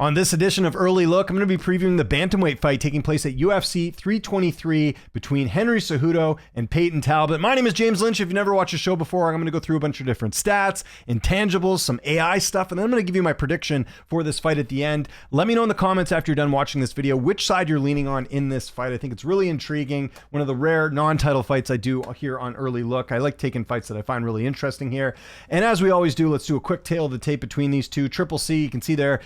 On this edition of Early Look, I'm going to be previewing the bantamweight fight taking place at UFC 323 between Henry Cejudo and Payton Talbott. My name is James Lynch. If you've never watched the show before, I'm going to go through a bunch of different stats, intangibles, some AI stuff, and then I'm going to give you my prediction for this fight at the end. Let me know in the comments after you're done watching this video which side you're leaning on in this fight. I think it's really intriguing. One of the rare non-title fights I do here on Early Look. I like taking fights that I find really interesting here. And as we always do, let's do a quick tail of the tape between these two. Triple C, you can see there,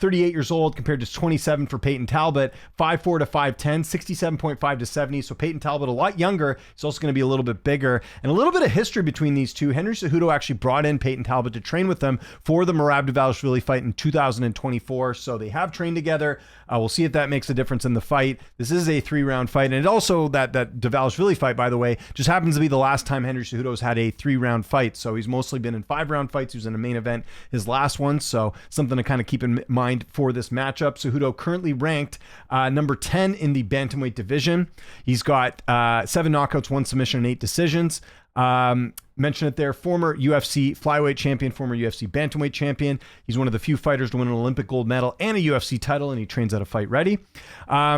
38 years old compared to 27 for Payton Talbott, 5'4" to 5'10", 67.5 to 70. So Payton Talbott a lot younger. He's also going to be a little bit bigger. And a little bit of history between these two. Henry Cejudo actually brought in Payton Talbott to train with them for the Merab fight in 2024. So they have trained together. We'll see if that makes a difference in the fight. This is a 3-round fight. And it also, that Dvalishvili fight, by the way, just happens to be the last time Henry Cejudo's had a 3-round fight. So he's mostly been in 5-round fights. He was in a main event, his last one. So something to kind of keep in mind for this matchup. Cejudo currently ranked number 10 in the bantamweight division. He's got 7 knockouts, 1 submission, and 8 decisions. Mention it there, former UFC flyweight champion, former UFC bantamweight champion. He's one of the few fighters to win an Olympic gold medal and a UFC title, and he trains at a Fight Ready.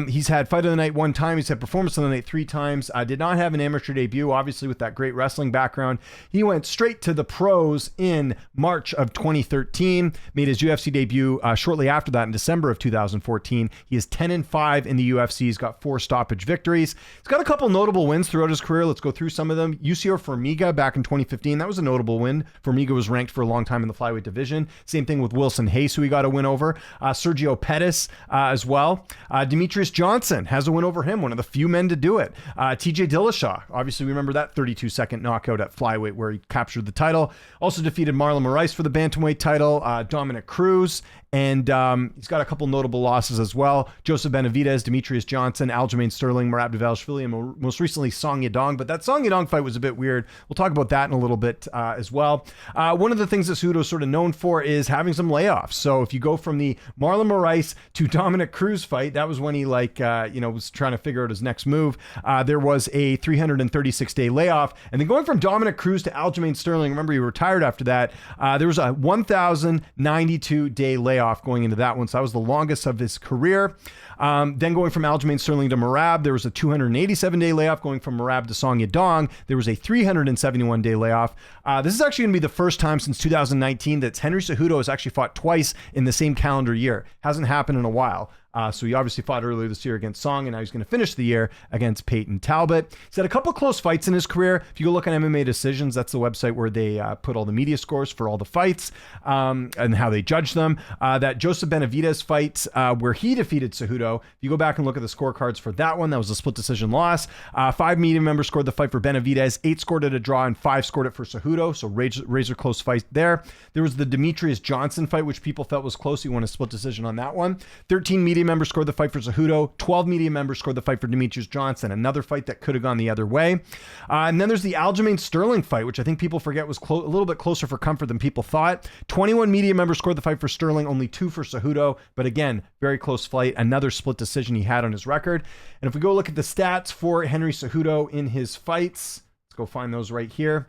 He's had Fight of the Night 1 time. He's had Performance of the Night 3 times. Did not have an amateur debut, obviously with that great wrestling background. He went straight to the pros in March of 2013, made his UFC debut shortly after that in December of 2014. He is 10-5 in the UFC. He's got 4 stoppage victories. He's got a couple notable wins throughout his career. Let's go through some of them. UCO Formiga back in 2015. That was a notable win. Formiga was ranked for a long time in the flyweight division. Same thing with Wilson Hayes, who he got a win over. Sergio Pettis as well. Demetrius Johnson has a win over him, one of the few men to do it. TJ Dillashaw, obviously we remember that 32-second knockout at flyweight where he captured the title. Also defeated Marlon Moraes for the bantamweight title. Dominic Cruz. And he's got a couple notable losses as well. Joseph Benavidez, Demetrius Johnson, Aljamain Sterling, Merab Dvalishvili, and most recently Song Yadong. But that Song Yadong fight was a bit weird. We'll talk about that in a little bit as well. One of the things that Cejudo is sort of known for is having some layoffs. So if you go from the Marlon Moraes to Dominic Cruz fight, that was when he was trying to figure out his next move. There was a 336-day layoff. And then going from Dominic Cruz to Aljamain Sterling, remember he retired after that, there was a 1,092-day layoff going into that one. So that was the longest of his career. Then going from Aljamain Sterling to Merab, there was a 287-day layoff. Going from Merab to Song Yadong, there was a 371-day layoff. This is actually going to be the first time since 2019 that Henry Cejudo has actually fought twice in the same calendar year. Hasn't happened in a while. So he obviously fought earlier this year against Song, and now he's going to finish the year against Payton Talbott. He's had a couple close fights in his career. If you go look at MMA Decisions, that's the website where they put all the media scores for all the fights and how they judge them. That Joseph Benavidez fight where he defeated Cejudo, if you go back and look at the scorecards for that one, that was a split decision loss. 5 media members scored the fight for Benavidez, 8 scored it a draw, and 5 scored it for Cejudo. So razor close fight there. There was the Demetrius Johnson fight, which people felt was close. He won a split decision on that one. 13 media members scored the fight for Cejudo. 12 media members scored the fight for Demetrius Johnson. Another fight that could have gone the other way. And then there's the Aljamain Sterling fight, which I think people forget was a little bit closer for comfort than people thought. 21 media members scored the fight for Sterling, only 2 for Cejudo. But again, very close fight. Another split decision he had on his record. And if we go look at the stats for Henry Cejudo in his fights, let's go find those right here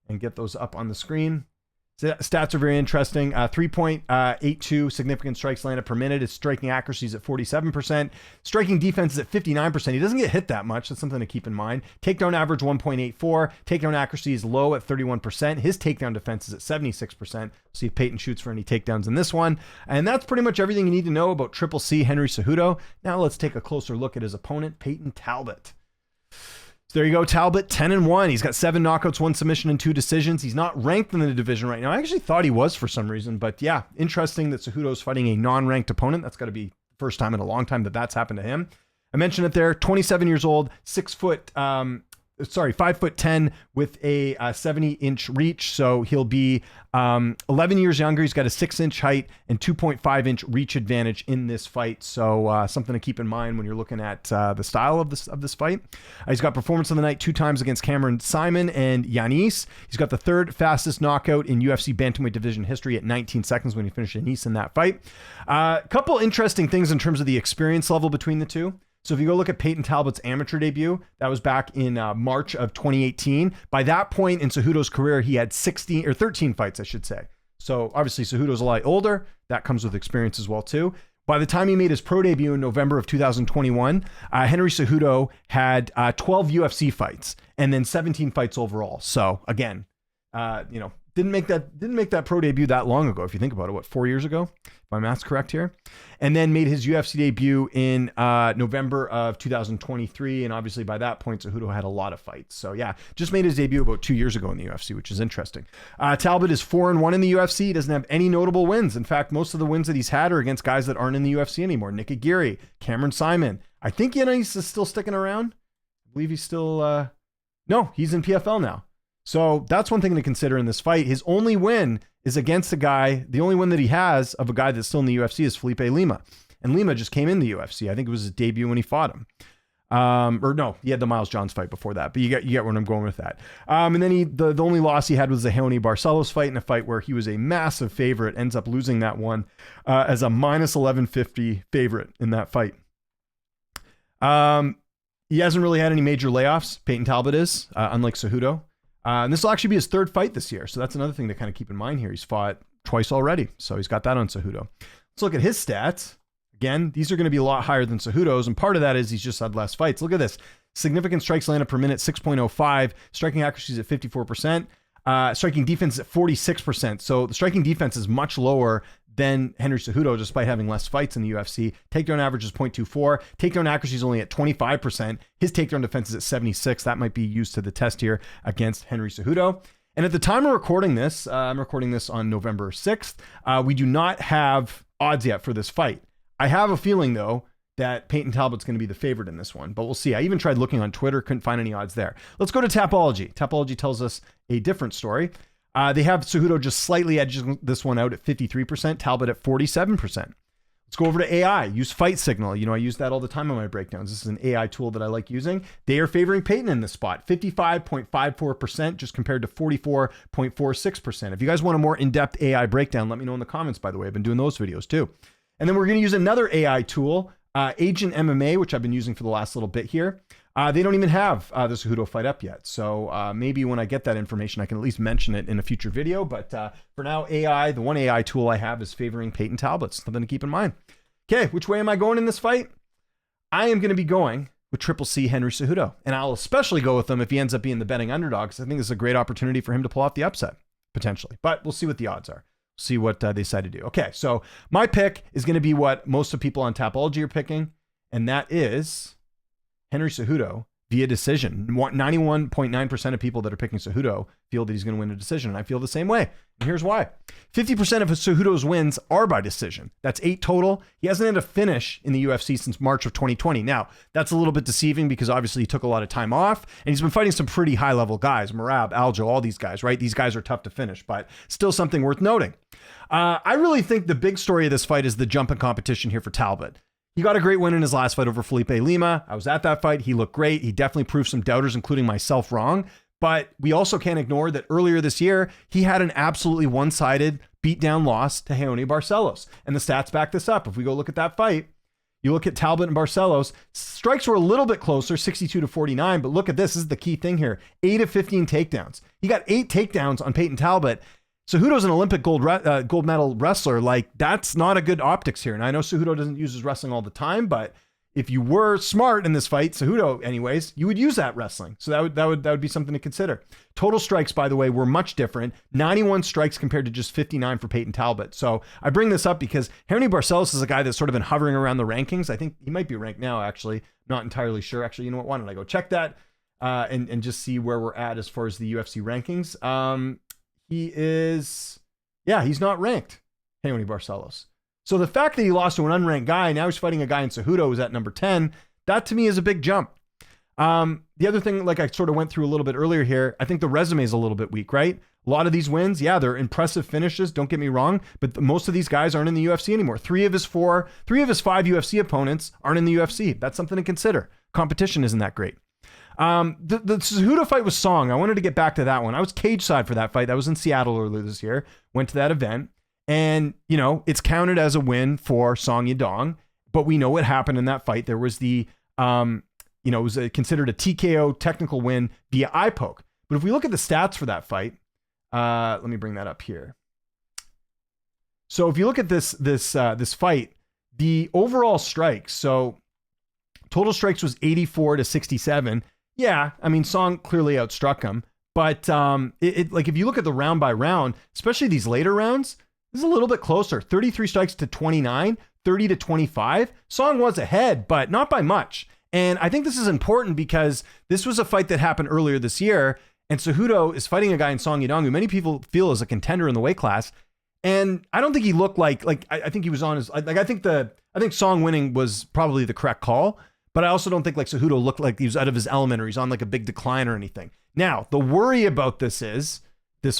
and get those up on the screen. Stats are very interesting. 3.82 significant strikes landed per minute. His striking accuracy is at 47%. Striking defense is at 59%. He doesn't get hit that much. That's something to keep in mind. Takedown average 1.84. Takedown accuracy is low at 31%. His takedown defense is at 76%. See if Payton shoots for any takedowns in this one. And that's pretty much everything you need to know about Triple C Henry Cejudo. Now let's take a closer look at his opponent, Payton Talbott. So there you go, Talbott, 10-1. He's got 7 knockouts, 1 submission, and 2 decisions. He's not ranked in the division right now. I actually thought he was for some reason, but yeah, interesting that Cejudo's fighting a non-ranked opponent. That's got to be the first time in a long time that that's happened to him. I mentioned it there, 27 years old, 5'10" with a 70-inch reach. So he'll be 11 years younger. He's got a 6-inch height and 2.5-inch reach advantage in this fight. So something to keep in mind when you're looking at the style of this fight. He's got Performance of the Night 2 times against Cameron Simon and Yanis. He's got the 3rd fastest knockout in UFC bantamweight division history at 19 seconds when he finished Yanis in that fight. Couple interesting things in terms of the experience level between the two. So if you go look at Payton Talbott's amateur debut, that was back in March of 2018. By that point in Cejudo's career, he had 13 fights, I should say. So obviously Cejudo's a lot older. That comes with experience as well too. By the time he made his pro debut in November of 2021, Henry Cejudo had 12 UFC fights and then 17 fights overall. So again, didn't make that pro debut that long ago. If you think about it, what, 4 years ago, if my math's correct here, and then made his UFC debut in November of 2023. And obviously by that point, Cejudo had a lot of fights. So yeah, just made his debut about 2 years ago in the UFC, which is interesting. Talbott is 4-1 in the UFC. He doesn't have any notable wins. In fact, most of the wins that he's had are against guys that aren't in the UFC anymore. Nick Aguirre, Cameron Simon. I think he's still sticking around. I believe he's still, no, he's in PFL now. So that's one thing to consider in this fight. His only win is against a guy. The only win that he has of a guy that's still in the UFC is Felipe Lima. And Lima just came in the UFC. I think it was his debut when he fought him. Or no, he had the Miles Johns fight before that, but you get where I'm going with that. And then the only loss he had was the Raoni Barcelos fight, in a fight where he was a massive favorite, ends up losing that one as a minus 1150 favorite in that fight. He hasn't really had any major layoffs. Payton Talbott is, unlike Cejudo. And this will actually be his third fight this year. So that's another thing to kind of keep in mind here. He's fought twice already. So he's got that on Cejudo. Let's look at his stats. Again, these are going to be a lot higher than Cejudo's. And part of that is he's just had less fights. Look at this. Significant strikes landed per minute, 6.05. Striking accuracy is at 54%. Striking defense is at 46%. So the striking defense is much lower than Henry Cejudo, despite having less fights in the UFC. Takedown average is 0.24. Takedown accuracy is only at 25%. His takedown defense is at 76. That might be used to the test here against Henry Cejudo. And at the time of recording this, I'm recording this on November 6th. We do not have odds yet for this fight. I have a feeling, though, that Payton Talbott's going to be the favorite in this one, but we'll see. I even tried looking on Twitter, couldn't find any odds there. Let's go to Tapology. Tapology tells us a different story. They have Cejudo just slightly edging this one out at 53%, Talbott at 47%. Let's go over to AI. Use Fight Signal. I use that all the time on my breakdowns. This is an AI tool that I like using. They are favoring Payton in this spot, 55.54%, just compared to 44.46%. If you guys want a more in-depth AI breakdown, let me know in the comments, by the way. I've been doing those videos too. And then we're going to use another AI tool, Agent MMA, which I've been using for the last little bit here. They don't even have the Cejudo fight up yet. So maybe when I get that information, I can at least mention it in a future video. But for now, AI, the one AI tool I have is favoring Payton Talbott. Something to keep in mind. Okay, which way am I going in this fight? I am going to be going with Triple C Henry Cejudo. And I'll especially go with him if he ends up being the betting underdog, because I think this is a great opportunity for him to pull off the upset, potentially. But we'll see what the odds are. See what they decide to do. Okay, so my pick is going to be what most of people on Tapology are picking, and that is Henry Cejudo via decision. 91.9% of people that are picking Cejudo feel that he's going to win a decision, and I feel the same way. And here's why. 50% of Cejudo's wins are by decision. That's 8 total. He hasn't had a finish in the UFC since March of 2020. Now, that's a little bit deceiving because obviously he took a lot of time off, and he's been fighting some pretty high-level guys, Merab, Aljo, all these guys, right? These guys are tough to finish, but still something worth noting. I really think the big story of this fight is the jump in competition here for Talbott. He got a great win in his last fight over Felipe Lima. I was at that fight. He looked great. He definitely proved some doubters, including myself, wrong. But we also can't ignore that earlier this year, he had an absolutely one-sided beatdown loss to Raoni Barcelos. And the stats back this up. If we go look at that fight, you look at Talbott and Barcelos, strikes were a little bit closer, 62-49. But look at this. This is the key thing here. 8 of 15 takedowns. He got 8 takedowns on Payton Talbott. Cejudo's an Olympic gold medal wrestler. Like, that's not a good optics here. And I know Cejudo doesn't use his wrestling all the time, but if you were smart in this fight, Cejudo anyways, you would use that wrestling. So that would be something to consider. Total strikes, by the way, were much different. 91 strikes compared to just 59 for Payton Talbott. So I bring this up because Raoni Barcelos is a guy that's sort of been hovering around the rankings. I think he might be ranked now, actually. Not entirely sure. Actually, you know what? Why don't I go check that and just see where we're at as far as the UFC rankings. He's not ranked, Raoni Barcelos. So the fact that he lost to an unranked guy, now he's fighting a guy in Cejudo who's at number 10, that to me is a big jump. The other thing, like I sort of went through a little bit earlier here, I think the resume is a little bit weak, right? A lot of these wins, yeah, they're impressive finishes, don't get me wrong, but most of these guys aren't in the UFC anymore. 3 of his 5 UFC opponents aren't in the UFC. That's something to consider. Competition isn't that great. The Cejudo fight was Song. I wanted to get back to that one. I was cage side for that fight. That was in Seattle earlier this year. Went to that event, and it's counted as a win for Song Yadong. But we know what happened in that fight. There was it was considered a TKO technical win via eye poke. But if we look at the stats for that fight, let me bring that up here. So if you look at this fight, the overall strikes, so total strikes was 84-67. Yeah, I mean, Song clearly outstruck him, but like if you look at the round by round, especially these later rounds, this is a little bit closer. 33 strikes to 29, 30-25. Song was ahead, but not by much. And I think this is important because this was a fight that happened earlier this year, and Cejudo is fighting a guy in Song Yadong who many people feel is a contender in the weight class. And I don't think he looked like I think he was on his, like, I think Song winning was probably the correct call, but I also don't think like Cejudo looked like he was out of his element or he's on like a big decline or anything. Now, the worry about this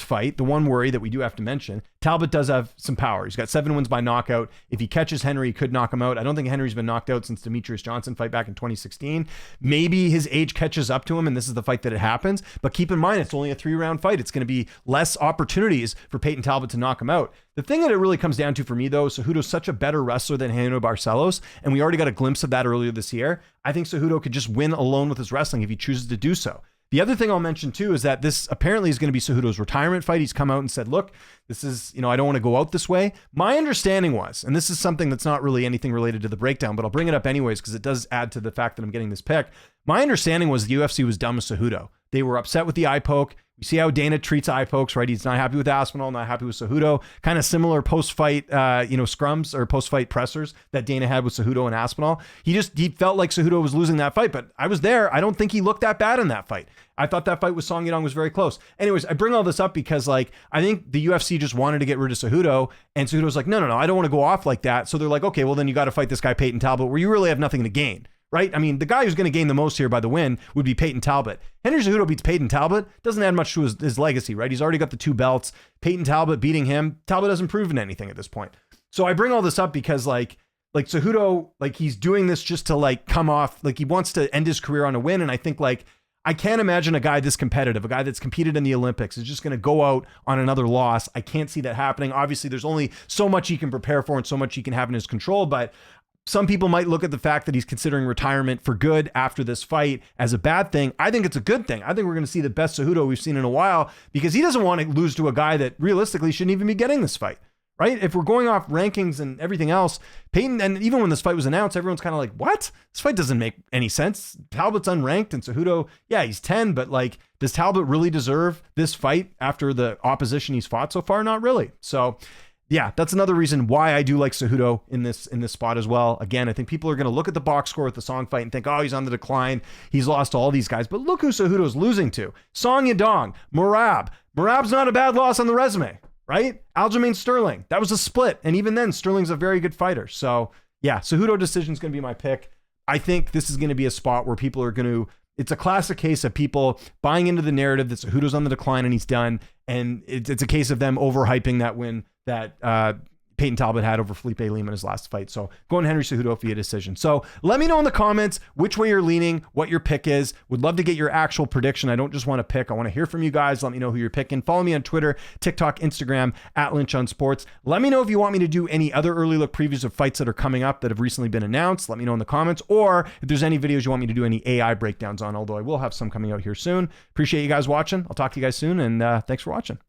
fight, the one worry that we do have to mention, Talbott does have some power. He's got 7 wins by knockout. If he catches Henry, he could knock him out. I don't think Henry's been knocked out since Demetrius Johnson fight back in 2016. Maybe his age catches up to him and this is the fight that it happens. But keep in mind, it's only a 3-round fight. It's going to be less opportunities for Payton Talbott to knock him out. The thing that it really comes down to for me, though, Cejudo's such a better wrestler than Renato Barcelos, and we already got a glimpse of that earlier this year. I think Cejudo could just win alone with his wrestling if he chooses to do so. The other thing I'll mention too is that this apparently is going to be Cejudo's retirement fight. He's come out and said, look, this is, I don't want to go out this way. My understanding was, and this is something that's not really anything related to the breakdown, but I'll bring it up anyways because it does add to the fact that I'm getting this pick. My understanding was the UFC was done with Cejudo. They were upset with the eye poke. You see how Dana treats eye pokes, right? He's not happy with Aspinall, not happy with Cejudo. Kind of similar post-fight, scrums or post-fight pressers that Dana had with Cejudo and Aspinall. He felt like Cejudo was losing that fight, but I was there. I don't think he looked that bad in that fight. I thought that fight with Song Yadong was very close. Anyways, I bring all this up because I think the UFC just wanted to get rid of Cejudo, and Cejudo's like, no, I don't want to go off like that. So they're like, okay, well then you got to fight this guy Payton Talbott where you really have nothing to gain. Right? I mean, the guy who's going to gain the most here by the win would be Payton Talbott. Henry Cejudo beats Payton Talbott. Doesn't add much to his legacy, right? He's already got the 2 belts. Payton Talbott beating him. Talbott hasn't proven anything at this point. So I bring all this up because like Cejudo, he's doing this just to come off, he wants to end his career on a win. And I think I can't imagine a guy this competitive, a guy that's competed in the Olympics is just going to go out on another loss. I can't see that happening. Obviously, there's only so much he can prepare for and so much he can have in his control, but some people might look at the fact that he's considering retirement for good after this fight as a bad thing. I think it's a good thing. I think we're going to see the best Cejudo we've seen in a while because he doesn't want to lose to a guy that realistically shouldn't even be getting this fight, right? If we're going off rankings and everything else, Payton, and even when this fight was announced, everyone's kind of like, what? This fight doesn't make any sense. Talbott's unranked and Cejudo, yeah, he's 10, but does Talbott really deserve this fight after the opposition he's fought so far? Not really. So yeah, that's another reason why I do like Cejudo in this spot as well. Again, I think people are going to look at the box score with the Song fight and think, oh, he's on the decline. He's lost to all these guys. But look who Cejudo's losing to. Song Yadong, Merab. Merab's not a bad loss on the resume, right? Aljamain Sterling. That was a split. And even then, Sterling's a very good fighter. So yeah, Cejudo decision is going to be my pick. I think this is going to be a spot where people are going to, it's a classic case of people buying into the narrative that Cejudo's on the decline and he's done. And it's a case of them overhyping that win that Payton Talbott had over Felipe Lima in his last fight. So going Henry Cejudo via decision. So let me know in the comments which way you're leaning, what your pick is. Would love to get your actual prediction. I don't just want to pick. I want to hear from you guys. Let me know who you're picking. Follow me on Twitter, TikTok, Instagram, @Lynch on Sports. Let me know if you want me to do any other early look previews of fights that are coming up that have recently been announced. Let me know in the comments, or if there's any videos you want me to do any AI breakdowns on, although I will have some coming out here soon. Appreciate you guys watching. I'll talk to you guys soon, and thanks for watching.